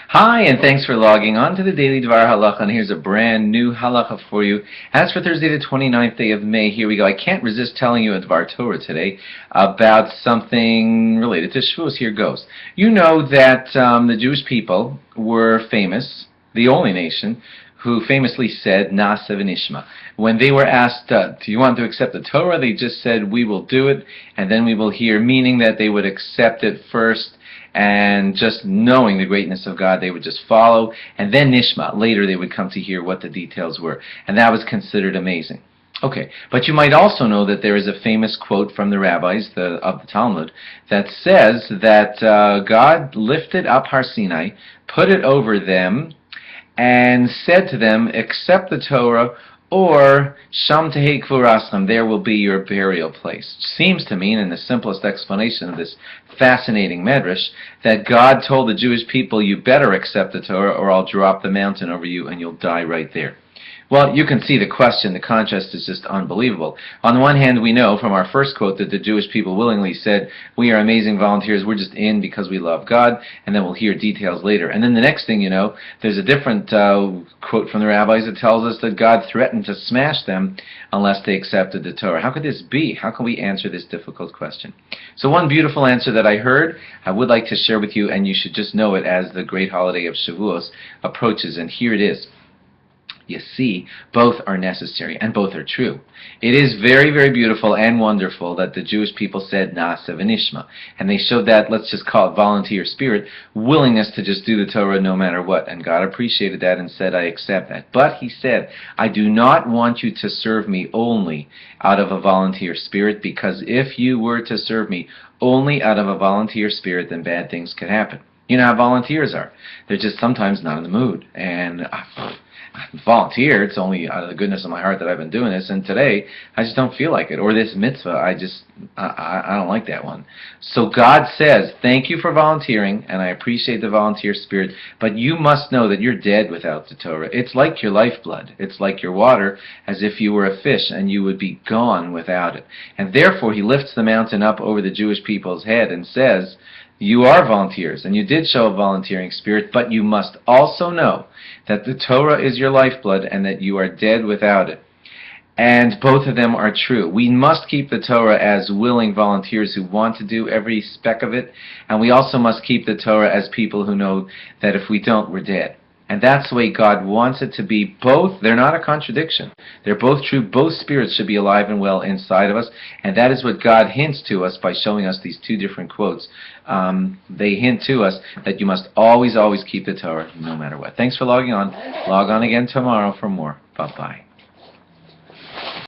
Hi, and thanks for logging on to the Daily DVAR Halacha, and here's a brand new halacha for you. As for Thursday, the 29th day of May, here we go. I can't resist telling you a DVAR Torah today about something related to Shavuos. Here goes. You know that the Jewish people were famous, the only nation, who famously said, Na'aseh v'nishma. When they were asked, do you want to accept the Torah, they just said, we will do it, and then we will hear, meaning that they would accept it first, and just knowing the greatness of God, they would just follow, and then Nishma. Later they would come to hear what the details were, and that was considered amazing. Okay, but you might also know that there is a famous quote from the rabbis of the Talmud that says that God lifted up Har Sinai, put it over them, and said to them, accept the Torah, or Sham Tehei Kvoraschem, there will be your burial place. Seems to mean, in the simplest explanation of this fascinating medrash, that God told the Jewish people, you better accept the Torah or I'll drop the mountain over you and you'll die right there. Well, you can see the question, the contrast is just unbelievable. On the one hand, we know from our first quote that the Jewish people willingly said, we are amazing volunteers, we're just in because we love God, and then we'll hear details later. And then the next thing you know, there's a different quote from the rabbis that tells us that God threatened to smash them unless they accepted the Torah. How could this be? How can we answer this difficult question? So one beautiful answer that I heard, I would like to share with you, and you should just know it as the great holiday of Shavuos approaches, and here it is. You see, both are necessary, and both are true. It is very, very beautiful and wonderful that the Jewish people said, Na'aseh v'nishma, and they showed that, let's just call it volunteer spirit, willingness to just do the Torah no matter what, and God appreciated that and said, I accept that. But He said, I do not want you to serve me only out of a volunteer spirit, because if you were to serve me only out of a volunteer spirit, then bad things could happen. You know how volunteers are. They're just sometimes not in the mood, and volunteer, it's only out of the goodness of my heart that I've been doing this, and today I just don't feel like it, or this mitzvah, I don't like that one. So God says, thank you for volunteering, and I appreciate the volunteer spirit, but you must know that you're dead without the Torah. It's like your lifeblood. It's like your water, as if you were a fish, and you would be gone without it. And therefore He lifts the mountain up over the Jewish people's head and says, you are volunteers, and you did show a volunteering spirit, but you must also know that the Torah is your lifeblood and that you are dead without it. And both of them are true. We must keep the Torah as willing volunteers who want to do every speck of it, and we also must keep the Torah as people who know that if we don't, we're dead. And that's the way God wants it to be. Both, they're not a contradiction. They're both true. Both spirits should be alive and well inside of us. And that is what God hints to us by showing us these two different quotes. They hint to us that you must always, always keep the Torah no matter what. Thanks for logging on. Log on again tomorrow for more. Bye-bye.